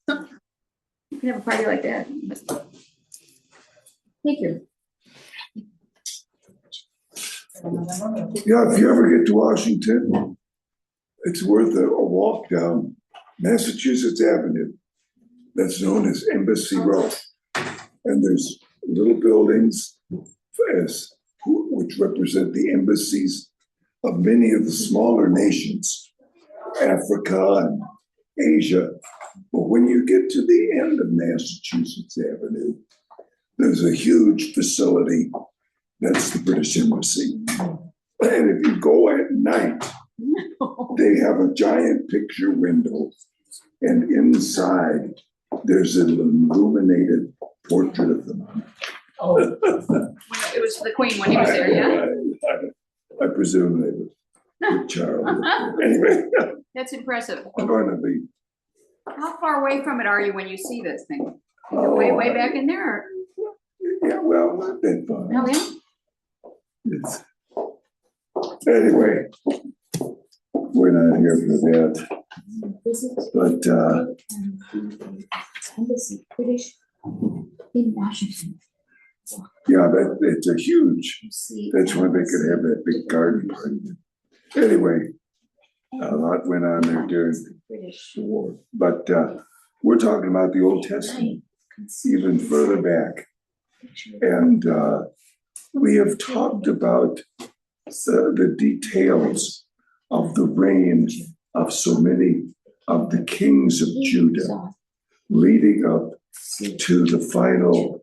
You can have a party like that. Thank you. Yeah, if you ever get to Washington, it's worth a walk down Massachusetts Avenue. That's known as Embassy Row. And there's little buildings which represent the embassies of many of the smaller nations, Africa and Asia. But when you get to the end of Massachusetts Avenue, there's a huge facility. That's the British Embassy. And if you go at night, they have a giant picture window. And inside, there's an illuminated portrait of them. Oh, it was the Queen when he was there, yeah? I presume they were Charles. Anyway. That's impressive. I'm going to be. How far away from it are you when you see this thing? Way back in there? Or? Yeah, well, not that far. Oh, yeah? It's, anyway, we're not here for that. But Embassy, British in Washington. yeah, it's a huge. That's why they could have that big garden party. Anyway, a lot went on there during the war. But we're talking about the Old Testament, even further back. And we have talked about the details of the reign of so many of the kings of Judah, leading up to the final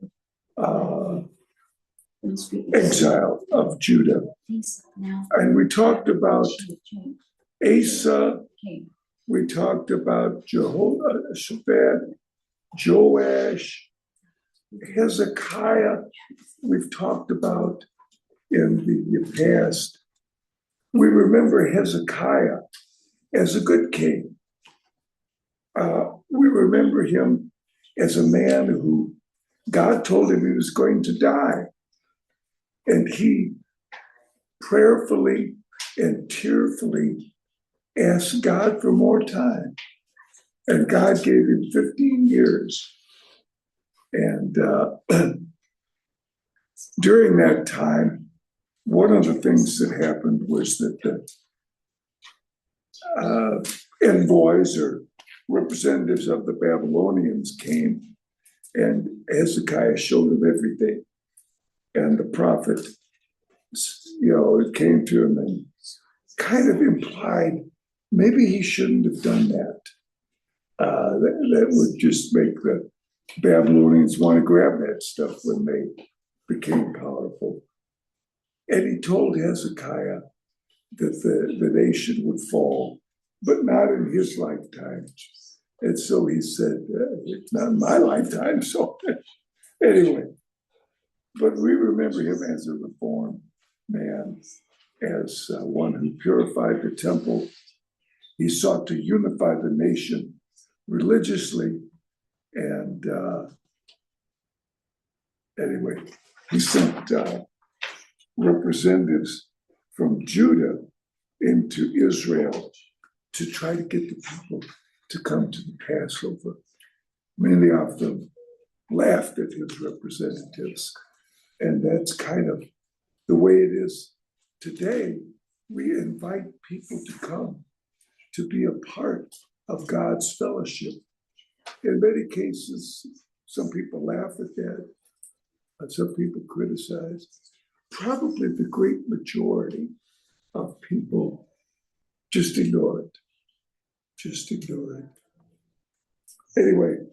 exile of Judah. And we talked about Asa, we talked about Jehoshaphat, Joash, Hezekiah, we've talked about in the past. We remember Hezekiah as a good king. We remember him as a man who God told him he was going to die. And he prayerfully and tearfully asked God for more time. And God gave him 15 years. And during that time, one of the things that happened was that the envoys or representatives of the Babylonians came, and Hezekiah showed them everything. And the prophet, it came to him and kind of implied maybe he shouldn't have done that. That would just make the Babylonians want to grab that stuff when they became powerful. And he told Hezekiah that the nation would fall, but not in his lifetime. And so he said, it's not in my lifetime. So anyway, but we remember him as a reformed man, as one who purified the temple. He sought to unify the nation religiously. And anyway, he sent representatives from Judah into Israel to try to get the people to come to the Passover. Many of them laughed at his representatives. And that's kind of the way it is today. We invite people to come to be a part of God's fellowship. In many cases, some people laugh at that, and some people criticize. Probably the great majority of people just ignore it. Just ignore it. Anyway,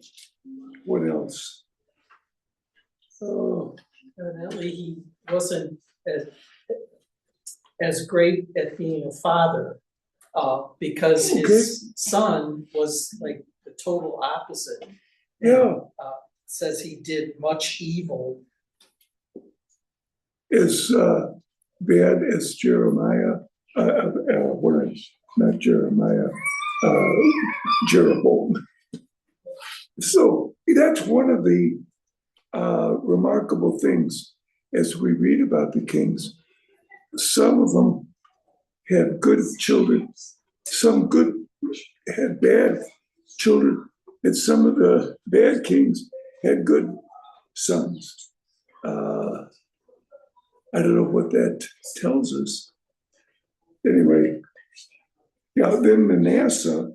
what else? Oh. Evidently, he wasn't as great at being a father because his son was like the total opposite. Yeah. Says he did much evil. As bad as Jeremiah, not Jeremiah, Jeroboam. So that's one of the remarkable things as we read about the kings. Some of them had good children, some good had bad children, that some of the bad kings had good sons. I don't know what that tells us. Anyway, yeah, then Manasseh,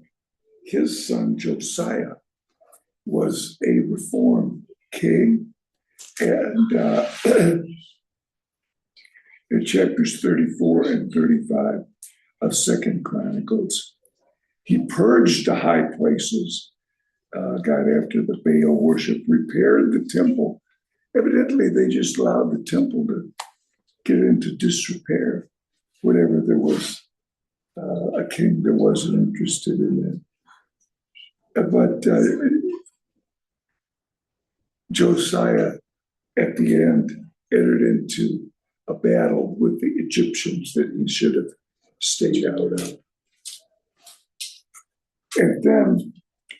his son Josiah, was a reformed king. And in chapters 34 and 35 of Second Chronicles, he purged the high places, got after the Baal worship, repaired the temple. Evidently, they just allowed the temple to get into disrepair whenever there was a king that wasn't interested in that. But Josiah, at the end, entered into a battle with the Egyptians that he should have stayed out of. And then,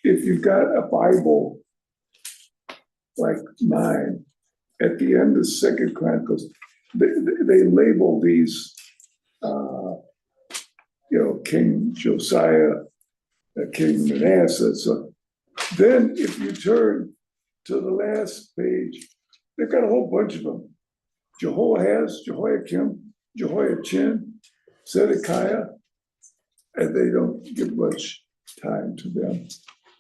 if you've got a Bible like mine, at the end of Second Chronicles, they label these, King Josiah, King Manasseh. So then, if you turn to the last page, they've got a whole bunch of them: Jehoahaz, Jehoiakim, Jehoiachin, Zedekiah, and they don't give much time to them.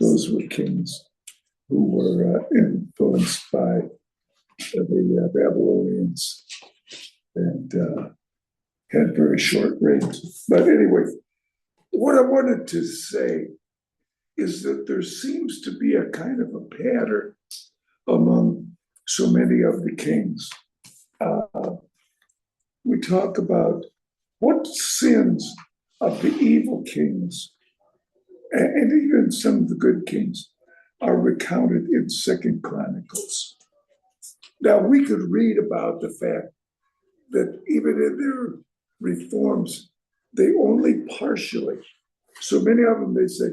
Those were kings who were influenced by the Babylonians and had very short reigns. But anyway, what I wanted to say is that there seems to be a kind of a pattern among so many of the kings. We talk about what sins of the evil kings and even some of the good kings are recounted in Second Chronicles. Now, we could read about the fact that even in their reforms, they only partially, so many of them, they say,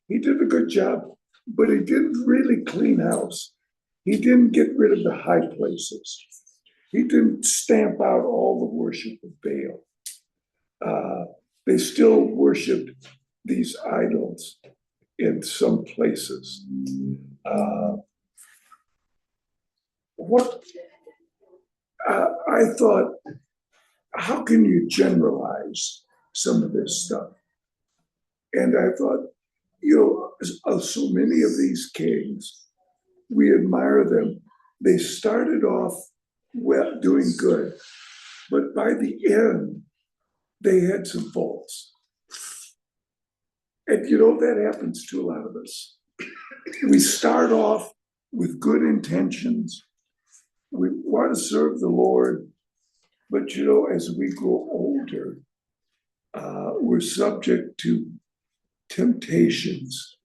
he did a good job, but he didn't really clean house. He didn't get rid of the high places. He didn't stamp out all the worship of Baal. They still worshiped these idols in some places. I thought, how can you generalize some of this stuff? And I thought, so many of these kings, we admire them. They started off well, doing good, but by the end, they had some faults. And that happens to a lot of us. We start off with good intentions. We want to serve the Lord, but as we grow older, we're subject to temptations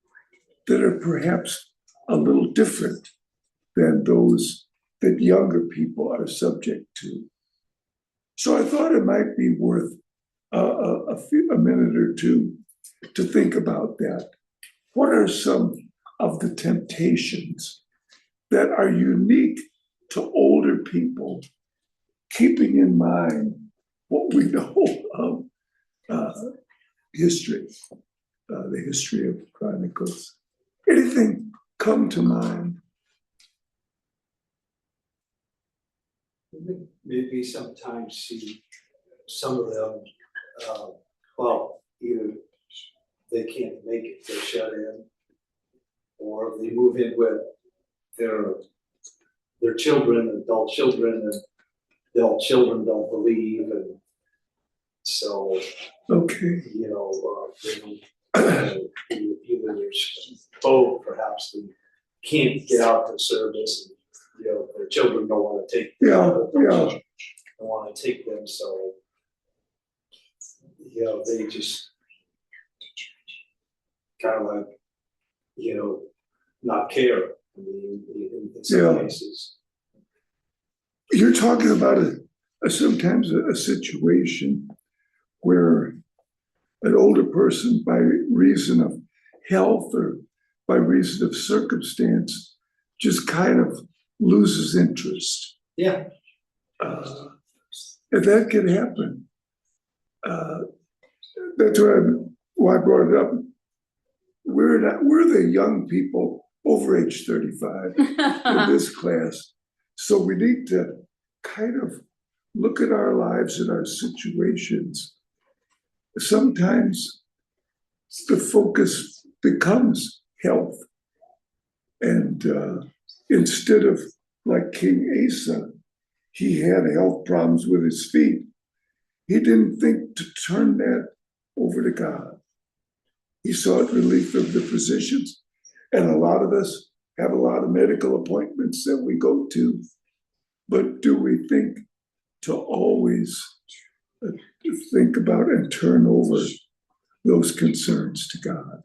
that are perhaps a little different than those that younger people are subject to. So I thought it might be worth a minute or two to think about that. What are some of the temptations that are unique to older people, keeping in mind what we know of history, the history of Chronicles? Anything come to mind? Maybe sometimes see some of them, either they can't make it, they're shut in, or they move in with their children, adult children, and adult children don't believe, and so Okay. Either there's both, perhaps they can't get out to service, and their children don't want to take don't want to take them, so they just kind of like not care in some cases. You're talking about sometimes a situation where an older person, by reason of health or by reason of circumstance, just kind of loses interest. Yeah. And that can happen. That's why I brought it up. we're the young people over age 35 in this class. So we need to kind of look at our lives and our situations. Sometimes the focus becomes health. And instead of like King Asa, he had health problems with his feet. He didn't think to turn that over to God. He sought relief of the physicians. And a lot of us have a lot of medical appointments that we go to. But do we think to always think about and turn over those concerns to God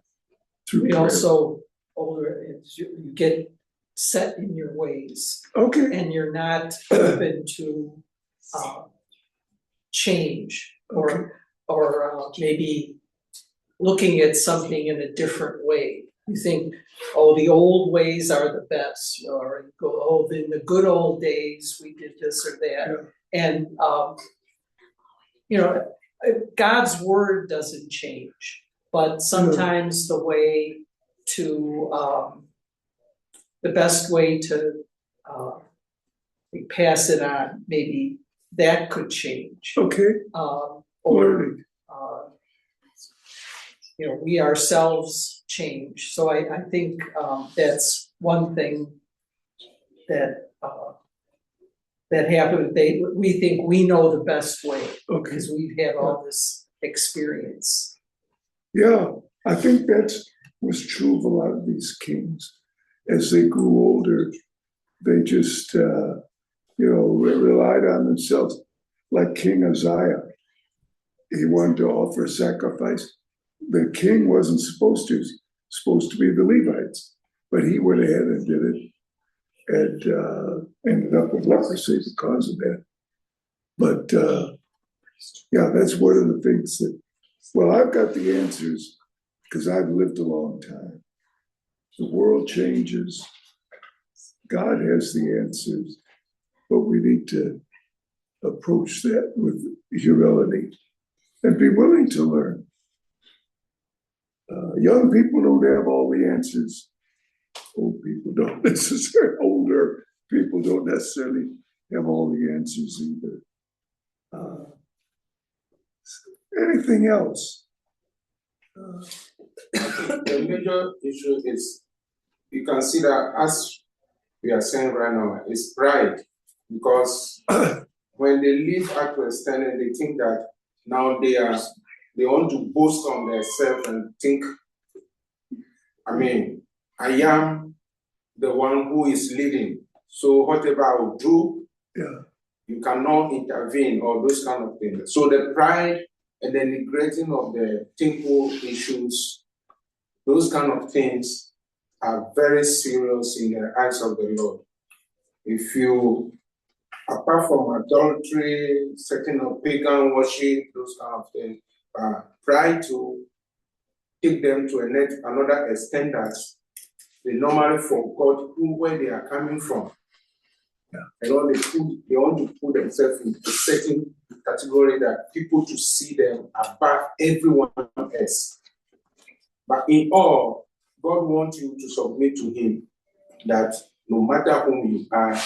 through We prayer? also, older, you get set in your ways Okay, and you're not open to change okay, or maybe looking at something in a different way. You think, oh, the old ways are the best, or you go, oh, in the good old days, we did this or that. And, you know, God's word doesn't change, but sometimes the way to, the best way to pass it on, maybe that could change. okay, Or, learning. you know, we ourselves change. So I think that's one thing that that happened. We think we know the best way Okay, because we've had all this experience. yeah, I think that was true of a lot of these kings. As they grew older, they just, relied on themselves. Like King Uzziah, he wanted to offer sacrifice. The king wasn't supposed to. He was supposed to be the Levites, but he went ahead and did it, and ended up with leprosy because of that. But yeah, that's one of the things that, well, I've got the answers because I've lived a long time. The world changes. God has the answers, but we need to approach that with humility and be willing to learn. Young people don't have all the answers. Old people don't necessarily, older people don't necessarily have all the answers either. Anything else? The major issue is, you can see that as we are saying right now, is pride. Because when they leave out to extend it, they think that now they want to boast on themselves and think, I am the one who is leading. So whatever I will do, you cannot intervene or those kind of things. So the pride and the neglecting of the temple issues, those kind of things are very serious in the eyes of the Lord. If you, apart from adultery, setting up pagan worship, those kind of things, try to take them to another extent that they normally forgot where they are coming from. And all they want to put themselves in a certain category that people to see them above everyone else. But in all, God wants you to submit to Him, that no matter whom you are,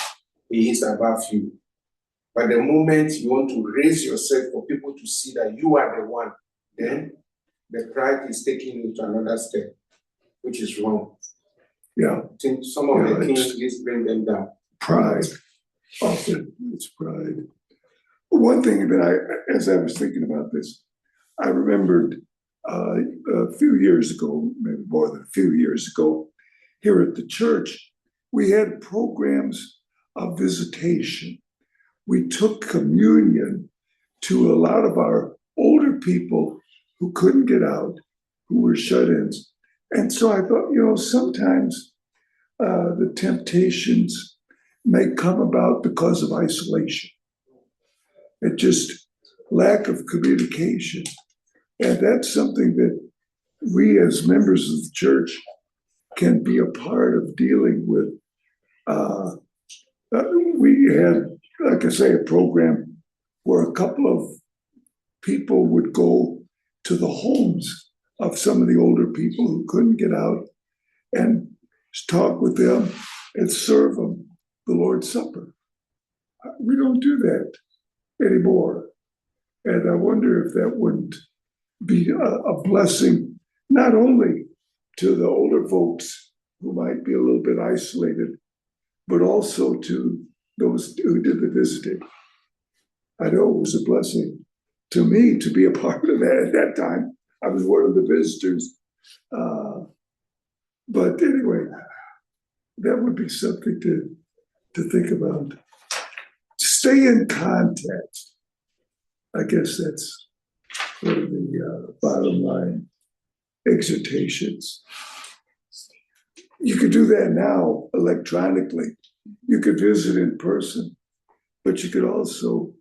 He is above you. But the moment you want to raise yourself for people to see that you are the one, then the pride is taking you to another step, which is wrong. Yeah. I think some of the kings just bring them down. Pride. Often it's pride. One thing that as I was thinking about this, I remembered a few years ago, maybe more than a few years ago, here at the church, we had programs of visitation. We took communion to a lot of our older people who couldn't get out, who were shut-ins. And so I thought, sometimes the temptations may come about because of isolation. It just lack of communication. And that's something that we as members of the church can be a part of dealing with. We had, like I say, a program where a couple of people would go to the homes of some of the older people who couldn't get out and talk with them and serve them the Lord's Supper. We don't do that anymore. And I wonder if that wouldn't be a blessing, not only to the older folks who might be a little bit isolated, but also to those who did the visiting. I know it was a blessing to me to be a part of that at that time. I was one of the visitors. But anyway, that would be something to think about. Stay in contact. I guess that's one of the bottom line exhortations. You could do that now electronically. You could visit in person, but you could also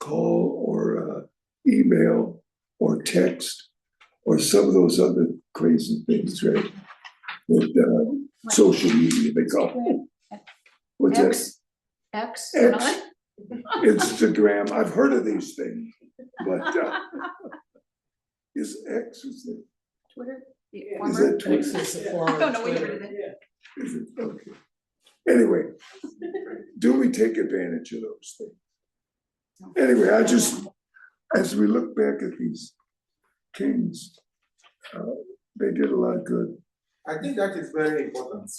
call or email or text or some of those other crazy things, right? With social media, they call it. What's that? X. X. Instagram. I've heard of these things, but is X, is it? Twitter? Is that Twitter? X is the I former don't know what Twitter. it is. Is it? Okay. Anyway, do we take advantage of those things? Anyway, I just, as we look back at these kings, they did a lot of good. I think that is very important.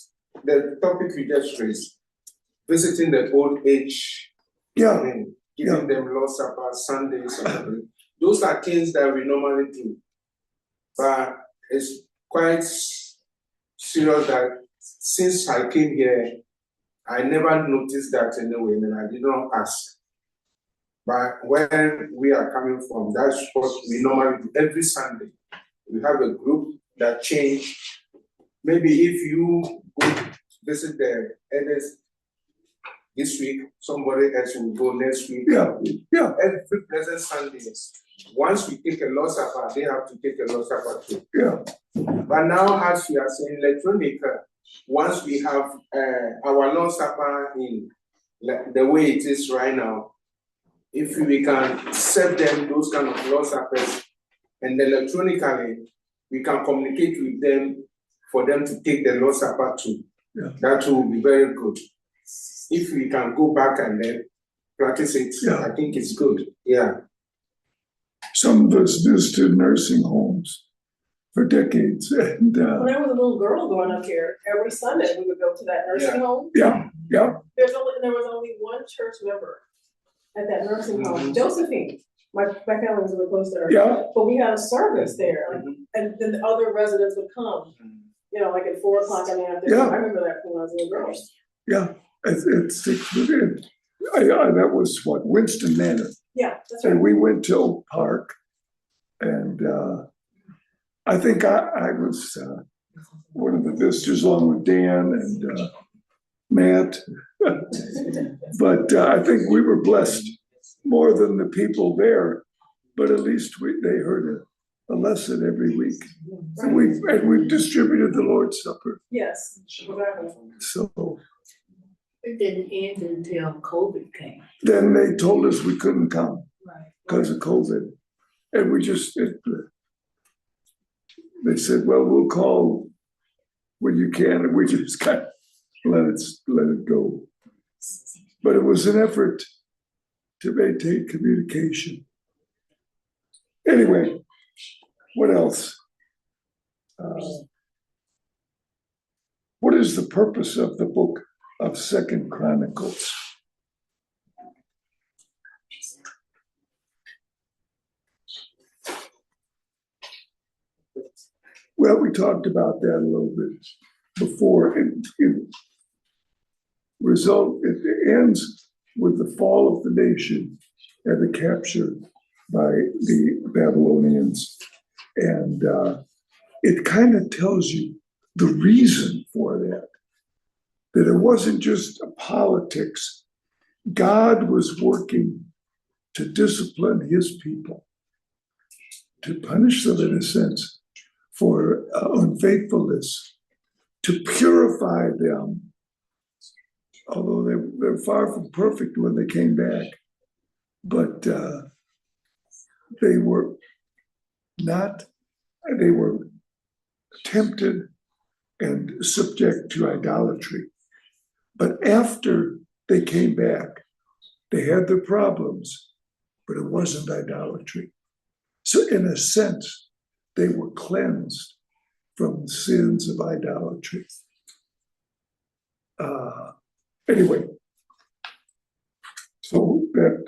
The topic we just raised, visiting the old age, Yeah, giving them Lord's Supper, Sundays, or something. Those are things that we normally do. But it's quite serious that since I came here, I never noticed that anyway, and I did not ask. But where we are coming from, that's what we normally do every Sunday. We have a group that change. Maybe if you go visit the elders this week, somebody else will go next week. yeah. Every pleasant Sunday, once we take a Lord's Supper, they have to take a Lord's Supper too. Yeah. But now, as we are saying, electronic, once we have our Lord's Supper in the way it is right now, if we can serve them those kind of Lord's Suppers, and electronically, we can communicate with them for them to take the Lord's Supper too. Yeah. That will be very good. If we can go back and then practice it, Yeah. I think it's good. Yeah. Some of us visited nursing homes for decades, and When I was a little girl growing up here, every Sunday we would go to that nursing home. yeah. There was only one church member at that nursing home, Josephine. My family was really close to her. Yeah. But we had a service there, and then the other residents would come, like at 4 o'clock in the afternoon. Yeah. I remember that when I was a little girl. Yeah, it sticks within. That was what, Winston Manor. Yeah, that's right. And we went to Oak Park, and I think I was one of the visitors along with Dan and Matt. But I think we were blessed more than the people there, but at least they heard a lesson every week. And we've distributed the Lord's Supper. Yes, exactly. So It didn't end until COVID came. then they told us we couldn't come Right. because of COVID. And we just, they said, well, we'll call when you can, and we just kind of let it go. But it was an effort to maintain communication. Anyway, what else? What is the purpose of the book of 2 Chronicles? Well, we talked about that a little bit before. It ends with the fall of the nation and the capture by the Babylonians. And it kind of tells you the reason for that it wasn't just a politics. God was working to discipline his people, to punish them in a sense for unfaithfulness, to purify them, although they're far from perfect when they came back. But they were not they were tempted and subject to idolatry. But after they came back, they had their problems, but it wasn't idolatry. So in a sense, they were cleansed from the sins of idolatry. Anyway, so that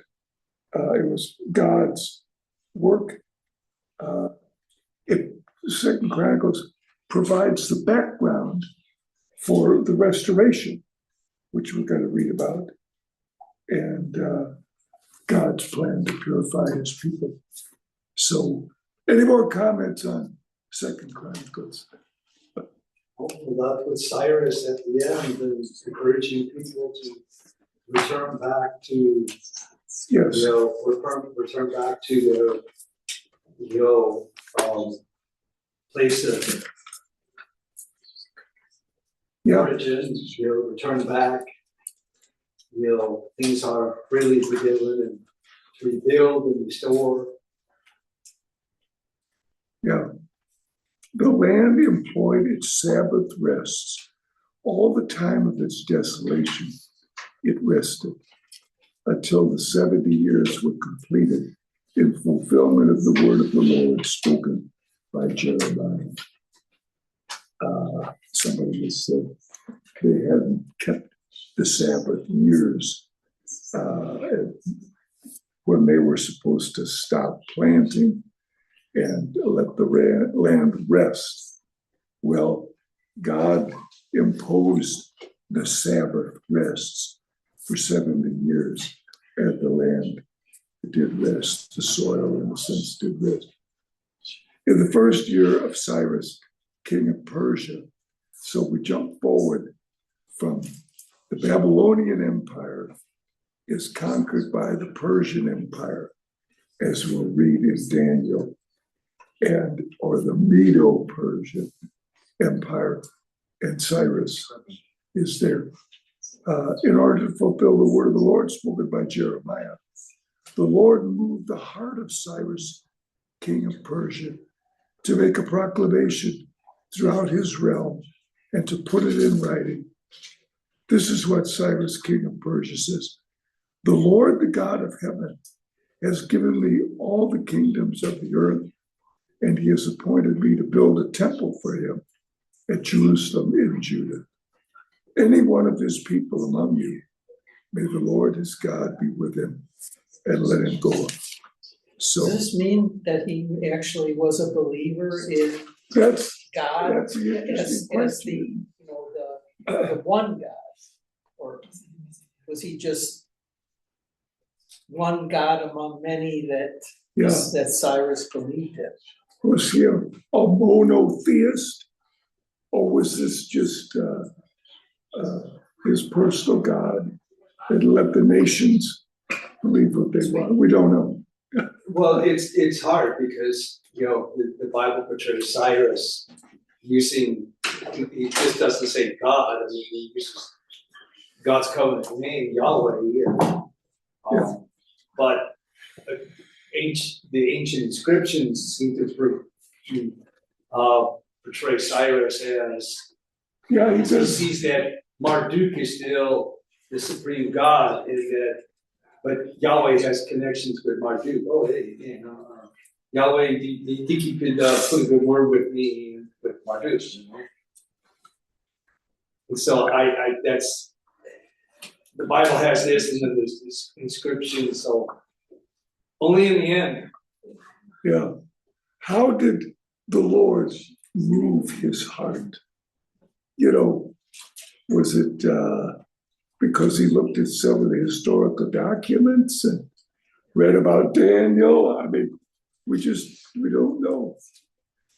it was God's work. Second Chronicles provides the background for the restoration, which we're going to read about, and God's plan to purify his people. So, any more comments on Second Chronicles? Well, that with Cyrus at the end is encouraging people to return back to, Yes. return back to the, place of origin, return back. Things are freely forgiven and to rebuild and restore. Yeah. The land employed its Sabbath rests. All the time of its desolation, it rested until the 70 years were completed in fulfillment of the word of the Lord spoken by Jeremiah. Somebody has said they hadn't kept the Sabbath years when they were supposed to stop planting and let the land rest. Well, God imposed the Sabbath rests for 70 years, and the land did rest, the soil in a sense did rest. In the first year of Cyrus, king of Persia, so we jump forward from the Babylonian Empire is conquered by the Persian Empire, as we'll read in Daniel, or the Medo-Persian Empire, and Cyrus is there. In order to fulfill the word of the Lord spoken by Jeremiah, the Lord moved the heart of Cyrus, king of Persia, to make a proclamation throughout his realm and to put it in writing. This is what Cyrus, king of Persia, says: "The Lord, the God of heaven, has given me all the kingdoms of the earth, and he has appointed me to build a temple for him at Jerusalem in Judah. Any one of his people among you, may the Lord his God be with him, and let him go." So Does this mean that he actually was a believer in that's God the interesting as question. the one God? Or was he just one God among many that Cyrus believed in? Was he a monotheist, or was this just his personal God that let the nations believe what they want? We don't know. Well, it's hard because, the Bible portrays Cyrus using, he just doesn't say God, I mean, he uses God's covenant name, Yahweh, but the ancient inscriptions seem to portray Cyrus as, Yeah, he he says, sees that Marduk is still the supreme God, but Yahweh has connections with Marduk. Oh, hey, Yahweh, do you think you could put a good word with me with Marduk? And so that's, the Bible has this, and then there's this inscription, so only in the end. yeah. How did the Lord move his heart? Was it because he looked at some of the historical documents and read about Daniel? I mean, we don't know.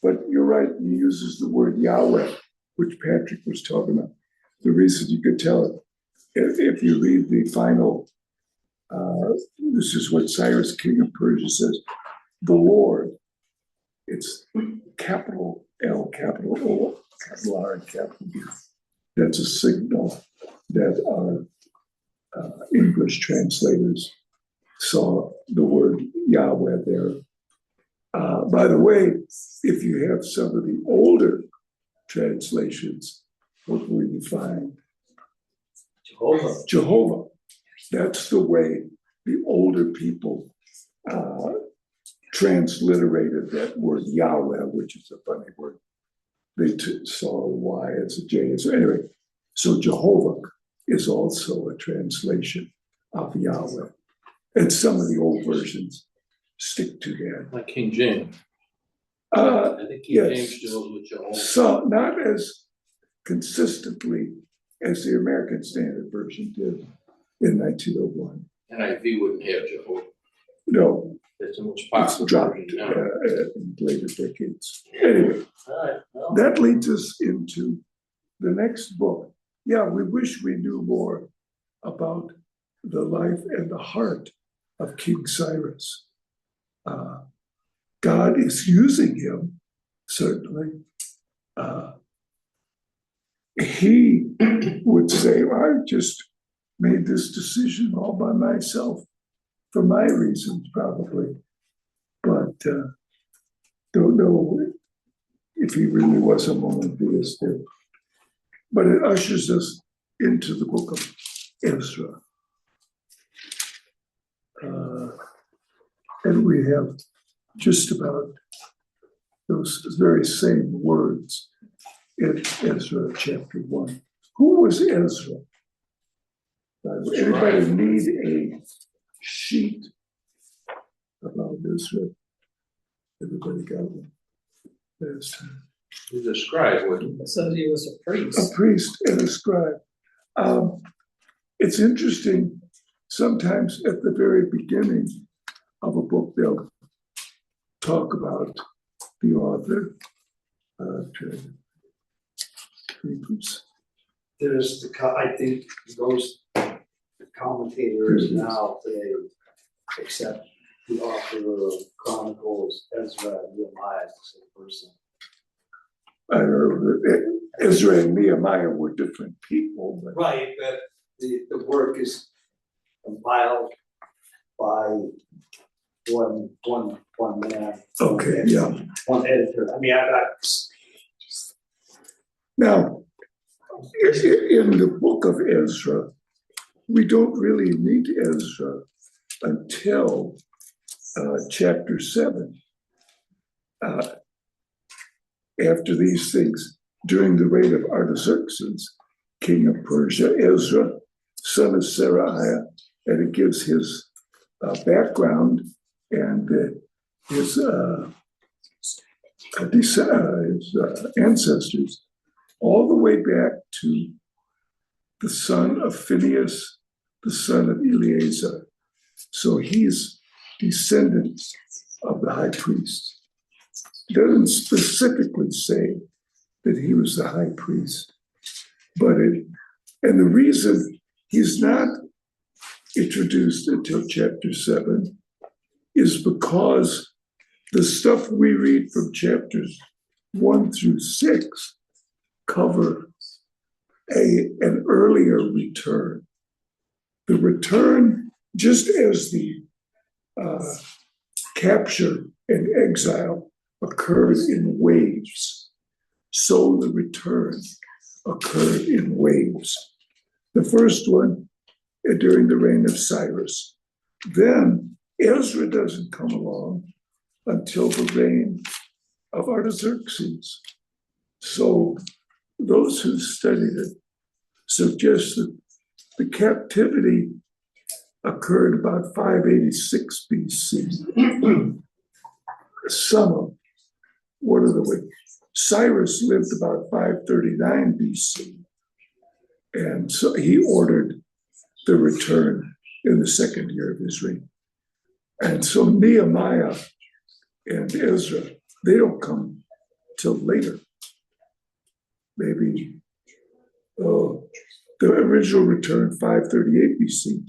But you're right, he uses the word Yahweh, which Patrick was talking about. The reason you could tell it, if you read the final, this is what Cyrus, king of Persia, says: "The Lord," it's capital L, capital O, capital R, and capital B. That's a signal that our English translators saw the word Yahweh there. By the way, if you have some of the older translations, what will you find? Jehovah. Jehovah. That's the way the older people transliterated that word Yahweh, which is a funny word. They saw a Y as a J. So anyway, so Jehovah is also a translation of Yahweh. And some of the old versions stick to that. Like King James. Uh, I think King yes. James deals with Jehovah. So not as consistently as the American Standard Version did in 1901. NIV wouldn't have Jehovah. No, That's the most it's popular dropped version now. in later decades. Anyway, All right, well, that leads us into the next book. Yeah, we wish we knew more about the life and the heart of King Cyrus. God is using him, certainly. He would say, well, I just made this decision all by myself, for my reasons, probably. But don't know if he really was a monotheist. But it ushers us into the book of Ezra. And we have just about those very same words in Ezra chapter 1. Who was Ezra? Anybody need a sheet about Ezra? Everybody got one last time. he's a scribe, wasn't It says he was a A priest. priest and a scribe. It's interesting, sometimes at the very beginning of a book, they'll talk about the author. There's I think those commentators now today accept the author of Chronicles, Ezra, and Nehemiah as the same person. I don't know, Ezra and Nehemiah were different people, but Right, but the work is compiled by one man. okay, yeah. One editor. I mean, I got. Now, in the book of Ezra, we don't really meet Ezra until chapter 7. After these things, during the reign of Artaxerxes, king of Persia, Ezra, son of Seraiah, and it gives his background and his ancestors, all the way back to the son of Phinehas, the son of Eleazar. So he's descendants of the high priest. It doesn't specifically say that he was the high priest, and the reason he's not introduced until chapter 7 is because the stuff we read from chapters 1 through 6 cover an earlier return. The return, just as the capture and exile occurred in waves, so the return occurred in waves. The first one during the reign of Cyrus. Then Ezra doesn't come along until the reign of Artaxerxes. So those who studied it suggest that the captivity occurred about 586 BC. Some of, what are the way? Cyrus lived about 539 BC. And so he ordered the return in the second year of his reign. And so Nehemiah and Ezra, they don't come till later. Maybe the original return, 538 BC.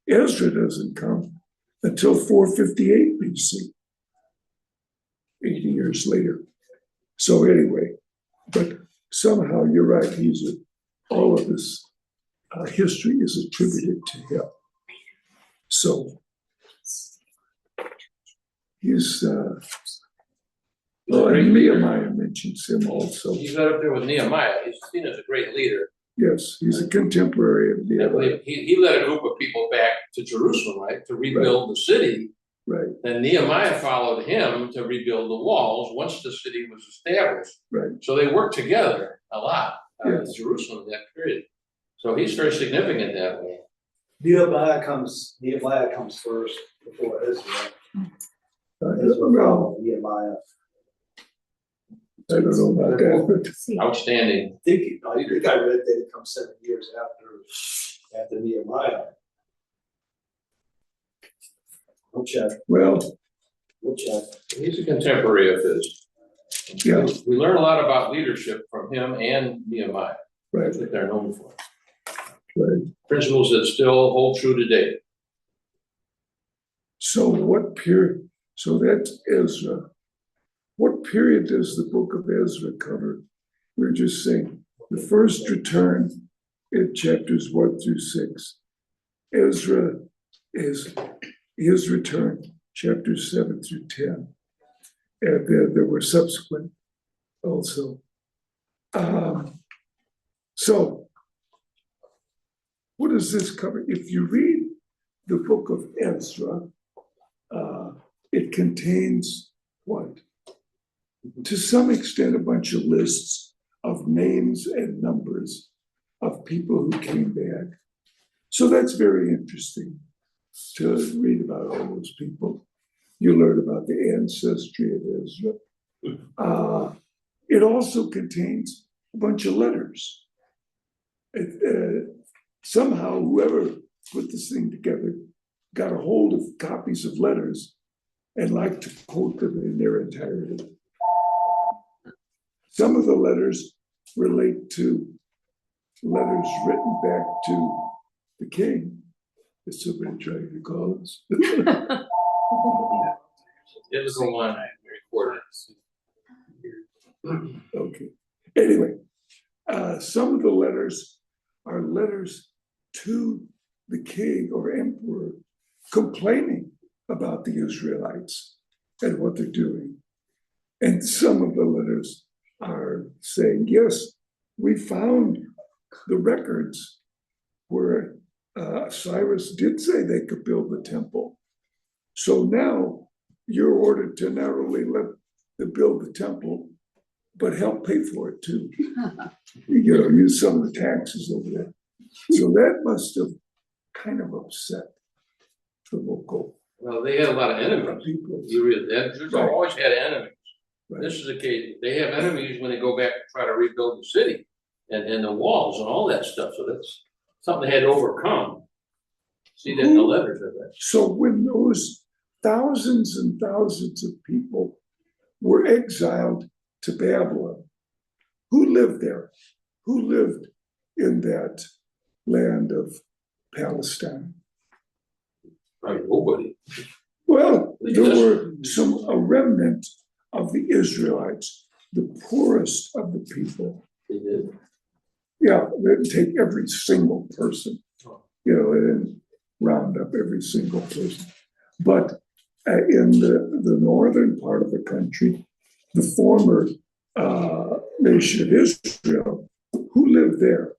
Ezra doesn't come until 458 BC, 80 years later. So anyway, but somehow you're right, all of this history is attributed to him. So he's, well, and Nehemiah mentions him also. He's right up there with Nehemiah. He's seen as a great leader. Yes, he's a contemporary of I Nehemiah, believe he led a group of people back to Jerusalem, right, to rebuild the city. right, Then Nehemiah followed him to rebuild the walls once the city was established. right. So they worked together a lot in Yes. Jerusalem in that period. So he's very significant that way. Nehemiah comes first before Ezra. Well, Nehemiah. I don't know about that, but Outstanding. I think I read that it comes 7 years after Nehemiah. We'll check. well, He's a contemporary of his. yeah, We learn a lot about leadership from him and Nehemiah. right, That's what they're known for. right. Principles that still hold true today. So what period, so that's Ezra. What period does the book of Ezra cover? We're just saying, the first return in chapters 1 through 6. Ezra is his return, chapters 7 through 10. And then there were subsequent also. So what does this cover? If you read the book of Ezra, it contains what? To some extent, a bunch of lists of names and numbers of people who came back. So that's very interesting to read about all those people. You learn about the ancestry of Ezra. It also contains a bunch of letters. Somehow, whoever put this thing together got a hold of copies of letters and liked to quote them in their entirety. Some of the letters relate to letters written back to the king. Is somebody trying to call us? It was the one I recorded. Okay. Anyway, some of the letters are letters to the king or emperor complaining about the Israelites and what they're doing. And some of the letters are saying, yes, we found the records where Cyrus did say they could build the temple. So now you're ordered to not only let them build the temple, but help pay for it too. Use some of the taxes over there. So that must have kind of upset the local Well, they had a lot of enemies. people. You read that, Jews Right. always had enemies. Right. This is the case, they have enemies when they go back to try to rebuild the city and the walls and all that stuff, so that's something they had to overcome. See that in the letters of that. So when those thousands and thousands of people were exiled to Babylon, who lived there? Who lived in that land of Palestine? Probably nobody. Well, there were a remnant of the Israelites, the poorest of the people. They did. Yeah, they didn't take every single person, they didn't round up every single person. But in the northern part of the country, the former nation of Israel, who lived there?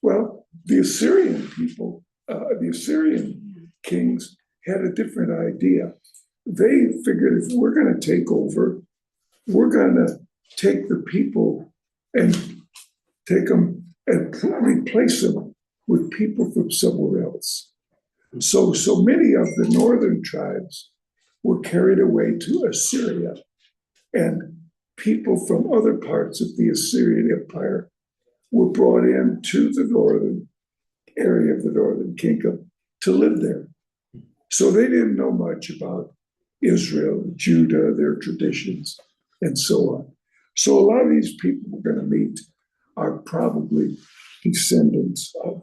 Well, the Assyrian people, the Assyrian kings had a different idea. They figured if we're going to take over, we're going to take the people and take them and replace them with people from somewhere else. So many of the northern tribes were carried away to Assyria, and people from other parts of the Assyrian Empire were brought into the northern area of the northern kingdom to live there. So they didn't know much about Israel, Judah, their traditions, and so on. So a lot of these people we're going to meet are probably descendants of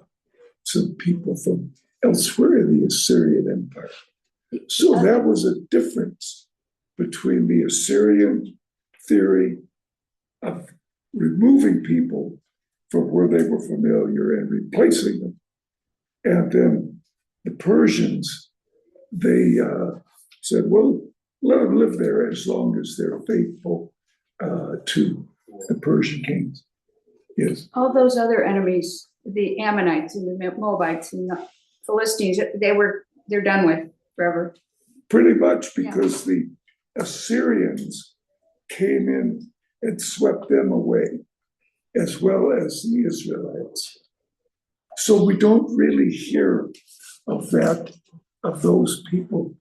some people from elsewhere in the Assyrian Empire. So that was a difference between the Assyrian theory of removing people from where they were familiar and replacing them. And then the Persians they said, well, let them live there as long as they're faithful to the Persian kings. Yes. All those other enemies, the Ammonites and the Moabites and the Philistines, they're done with forever. Pretty much because the Assyrians came in and swept them away, as well as the Israelites. So we don't really hear of those people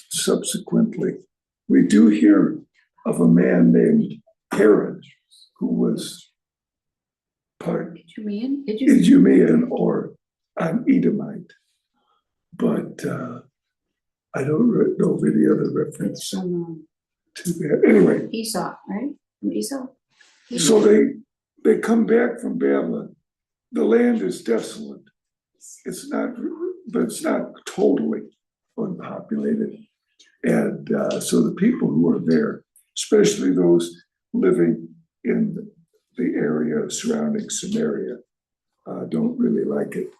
subsequently. We do hear of a man named Herod, who was part Idumean or an Edomite. But I don't know of any other reference to that. Anyway. Esau, right? From Esau? So they come back from Babylon. The land is desolate. It's not, but it's not totally unpopulated. And so the people who are there, especially those living in the area surrounding Samaria, don't really like it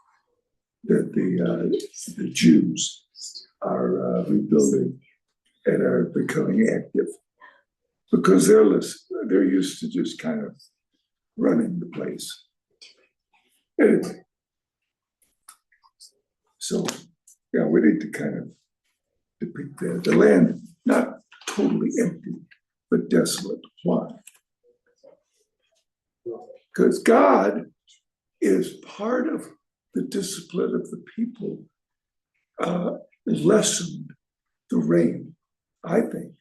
that the Jews are rebuilding and are becoming active, because they're used to just kind of running the place. Anyway, so yeah, we need to kind of depict that. The land not totally empty, but desolate. Why? Because God is part of the discipline of the people, lessened the rain, I think.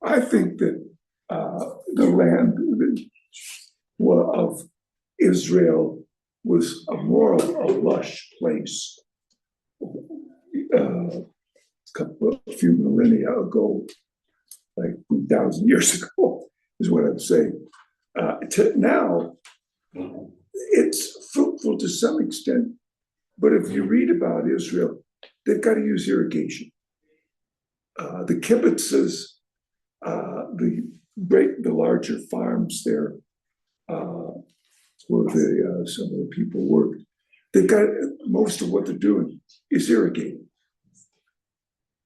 I think that the land of Israel was a lush place a few millennia ago, like 2,000 years ago, is what I'm saying. Now, it's fruitful to some extent, but if you read about Israel, they've got to use irrigation. The kibbutzes, the larger farms there, where some of the people work, they've got most of what they're doing is irrigating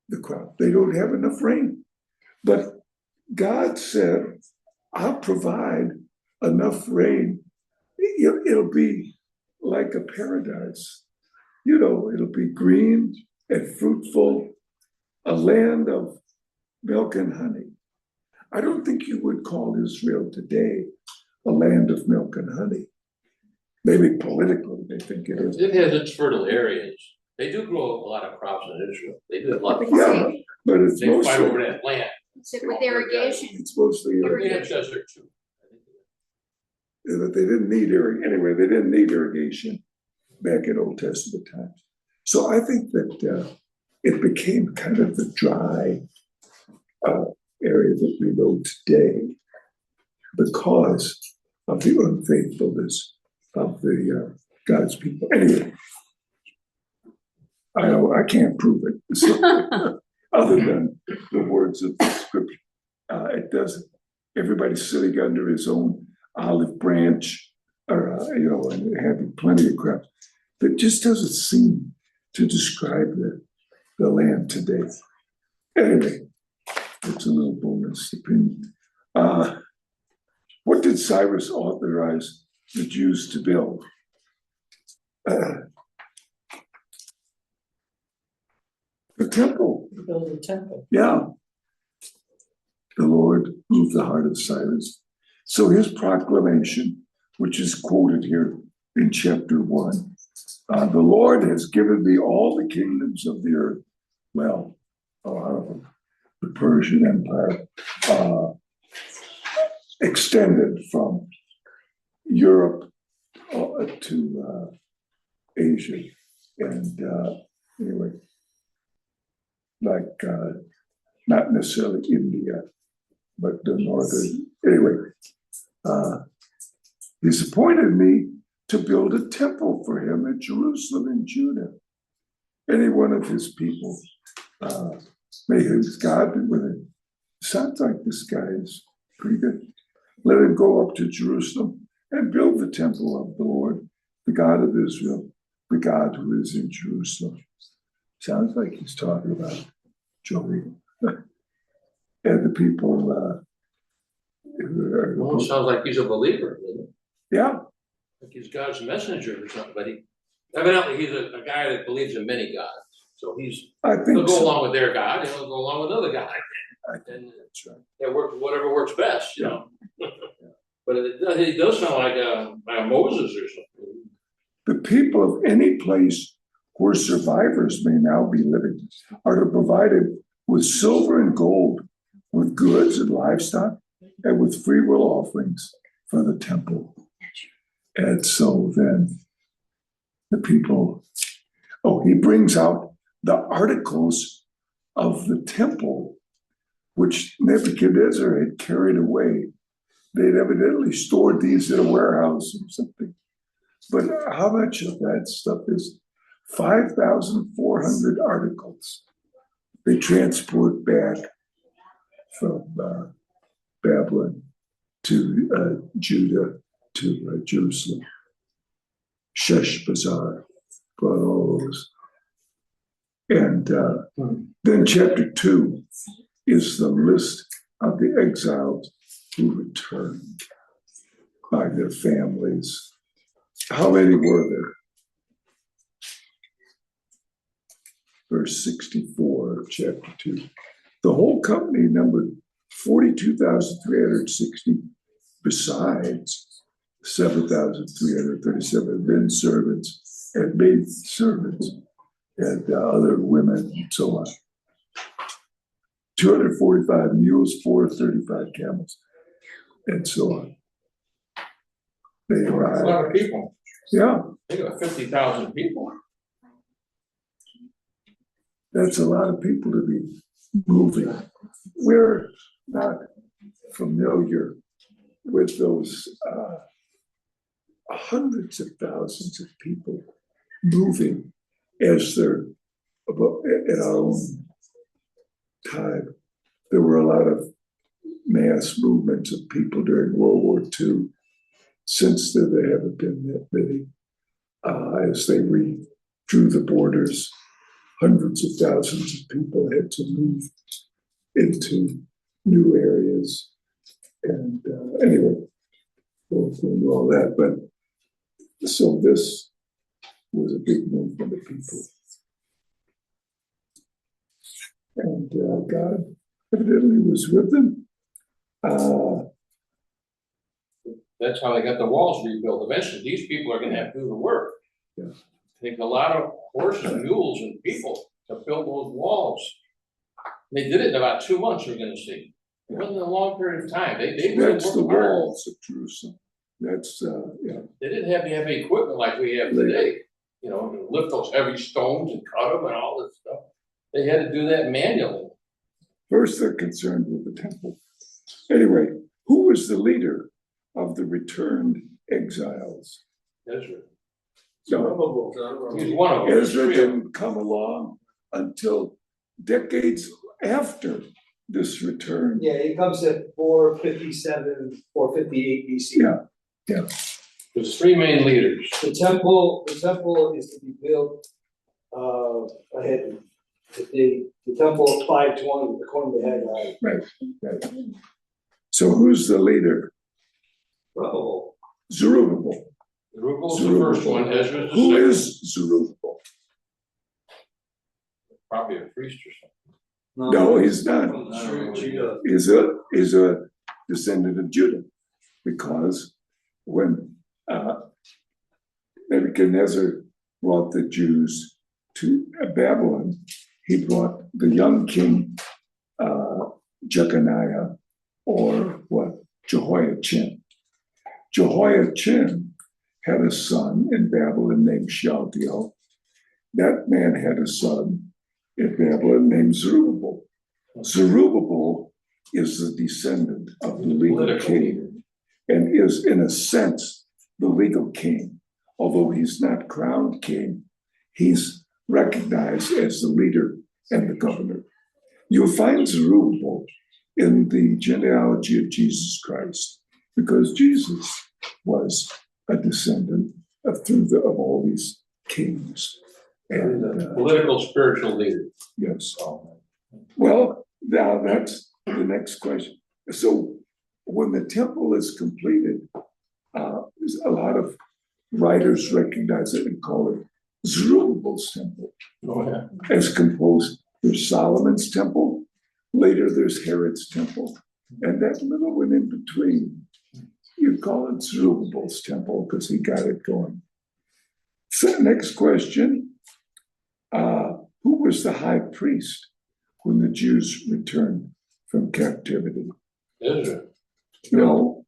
the crop. They don't have enough rain, but God said, "I'll provide enough rain. It'll be like a paradise. It'll be green and fruitful, a land of milk and honey." I don't think you would call Israel today a land of milk and honey. Maybe politically they think it is. It has its fertile areas. They do grow a lot of crops in Israel. They do a lot. Yeah, but it's They fight mostly over that land. With irrigation. it's mostly They have desert too. that they didn't need irrigation. Anyway, they didn't need irrigation back in Old Testament times. So I think that it became kind of the dry area that we know today because of the unfaithfulness of the God's people. Anyway, I can't prove it, so, other than the words of the scripture. It doesn't. Everybody's sitting under his own olive branch, or and having plenty of crops. That just doesn't seem to describe the land today. Anyway, it's a little bonus opinion. What did Cyrus authorize the Jews to build? The temple. Build a temple. Yeah. The Lord moved the heart of Cyrus. So his proclamation, which is quoted here in chapter 1, the Lord has given me all the kingdoms of the earth. Well, a lot of them. The Persian Empire extended from Europe to Asia. And anyway, like not necessarily India, but the northern. Anyway, he's appointed me to build a temple for him at Jerusalem in Judah. Any one of his people, may his God be with him. Sounds like this guy is pretty good. Let him go up to Jerusalem and build the temple of the Lord, the God of Israel, the God who is in Jerusalem. Sounds like he's talking about Joey. And the people, who are- Almost sounds like he's a believer, doesn't it? yeah, Like he's God's messenger or something, but evidently he's a guy that believes in many gods. So I he'll think go so. along with their God, and he'll go along with other God. I think And that's right. it works, whatever works best, you know? But it does sound like Moses or something. The people of any place where survivors may now be living are to be provided with silver and gold, with goods and livestock, and with free will offerings for the temple. And so then the people, he brings out the articles of the temple, which Nebuchadnezzar had carried away. They'd evidently stored these in a warehouse or something. But how much of that stuff is 5,400 articles they transport back from Babylon to Judah to Jerusalem. Sheshbazzar brought all those. And then chapter 2 is the list of the exiles who returned by their families. How many were there? Verse 64 of chapter 2. The whole company numbered 42,360, besides 7,337 men servants and maid servants and other women and so on. 245 mules, 435 camels, and so on. They That's a arrived. lot of people. Yeah, They got 50,000 people. that's a lot of people to be moving. We're not familiar with those hundreds of thousands of people moving as they're in our own time. There were a lot of mass movements of people during World War II. Since then, there haven't been that many. As they redrew the borders, hundreds of thousands of people had to move into new areas. And anyway, we'll go into all that. But so this was a big movement of people. And God evidently was with them. That's how they got the walls rebuilt. Eventually, these people are gonna have to do the work. Yeah. Take a lot of horses, mules, and people to build those walls. They did it in about 2 months, we're gonna see. It wasn't a long period of time. They really That's the worked hard. walls of Jerusalem. That's, yeah. They didn't have heavy equipment like we have today, you know, to lift those heavy stones and cut them and all this stuff. They had to do that manually. First, they're concerned with the temple. Anyway, who was the leader of the returned exiles? Ezra. No, He's one of them. Ezra didn't come along until decades after this return. Yeah, it comes at 457, 458 BC. Yeah. There's 3 main leaders. The temple is to be built ahead. The temple of 520, according to Haggai. Right. So who's the leader? Zerubbabel. Zerubbabel. Zerubbabel's the first one, Ezra's the Who second. is Zerubbabel? Probably a priest or something. No, he's not. Judah. Is a descendant of Judah, because when Nebuchadnezzar brought the Jews to Babylon, he brought the young king Jeconiah, or Jehoiachin. Jehoiachin had a son in Babylon named Shealtiel. That man had a son in Babylon named Zerubbabel. Zerubbabel is the descendant of the legal king and is, in a sense, the legal king. Although he's not crowned king, he's recognized as the leader and the governor. You'll find Zerubbabel in the genealogy of Jesus Christ, because Jesus was a descendant of all these kings. And, Political, spiritual leader. yes. Well, now that's the next question. So when the temple is completed, there's a lot of writers recognize it and call it Zerubbabel's temple. Oh, yeah. As composed, there's Solomon's temple, later there's Herod's temple, and that little one in between, you call it Zerubbabel's temple because he got it going. So next question, who was the high priest when the Jews returned from captivity? Ezra. No,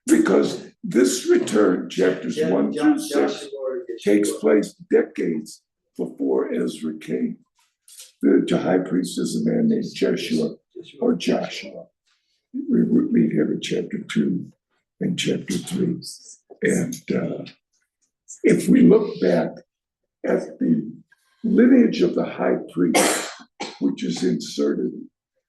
because this return, chapters 1 through 6, takes place decades before Ezra came. The high priest is a man named Jeshua or Joshua. We read him in chapter 2 and chapter 3. And if we look back at the lineage of the high priest, which is inserted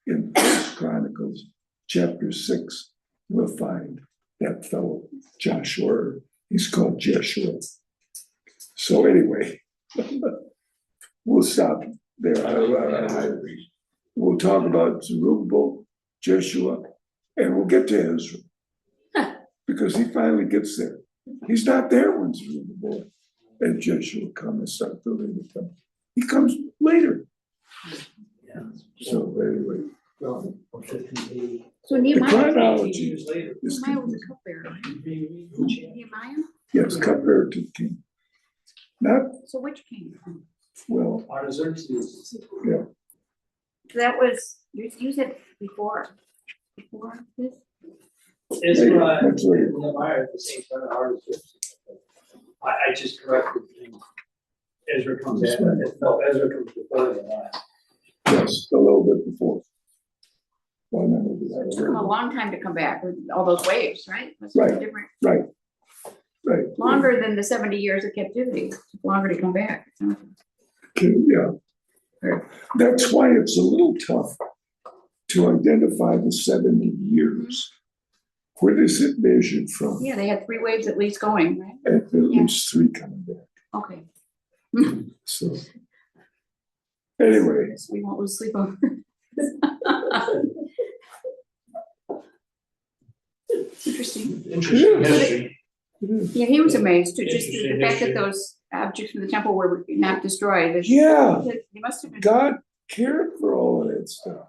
in 1 Chronicles chapter 6, we'll find that fellow Joshua. He's called Jeshua. So anyway, we'll stop there. We'll talk about Zerubbabel, Jeshua, and we'll get to Ezra. Because he finally gets there. He's not there when Zerubbabel and Jeshua come and start building the temple. He comes later. So anyway, So the Nehemiah, chronology Years later. is Nehemiah was a cupbearer, right? Nehemiah? yes, cupbearer to the king. Not, So which king? well, Artaxerxes. That was, you said before this? Ezra and Much later. Nehemiah at the same time, Artaxerxes. I just corrected him. Ezra comes after, no, Ezra comes before Nehemiah. yes, a little bit before. Well, no, maybe It that's took him a right. long time to come back with all those waves, right? Must Right. have been different, Right. longer than the 70 years of captivity, It took longer to come back. Okay, yeah. That's why it's a little tough to identify the 70 years. Where does it measure from? Yeah, they had 3 waves at least going, right? At least 3 coming back. Okay. So anyway, We won't lose sleep over. Interesting. Interesting Yeah. history. Yeah, he was amazed too, just the Interesting fact that history. those objects from the temple were not destroyed. There's- yeah, They must have been. God cared for all of that stuff.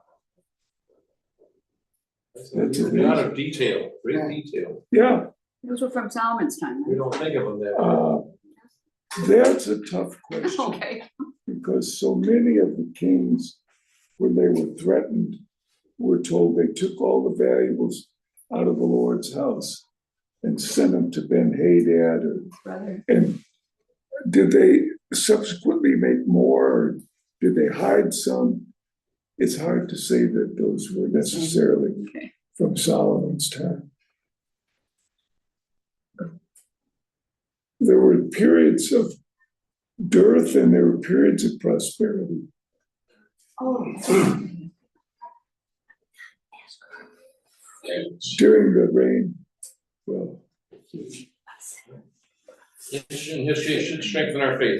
That's A lot amazing. of detail, great detail. Yeah, Those were from Solomon's time, We right? don't think of them that way. that's a tough question. Okay. Because so many of the kings, when they were threatened, were told they took all the valuables out of the Lord's house and sent them to Ben-Hadad. Brother. And did they subsequently make more, or did they hide some? It's hard to say that those were necessarily Okay. from Solomon's time. There were periods of dearth and there were periods of prosperity. Oh. During the reign, well, Interesting history, it should strengthen our faith.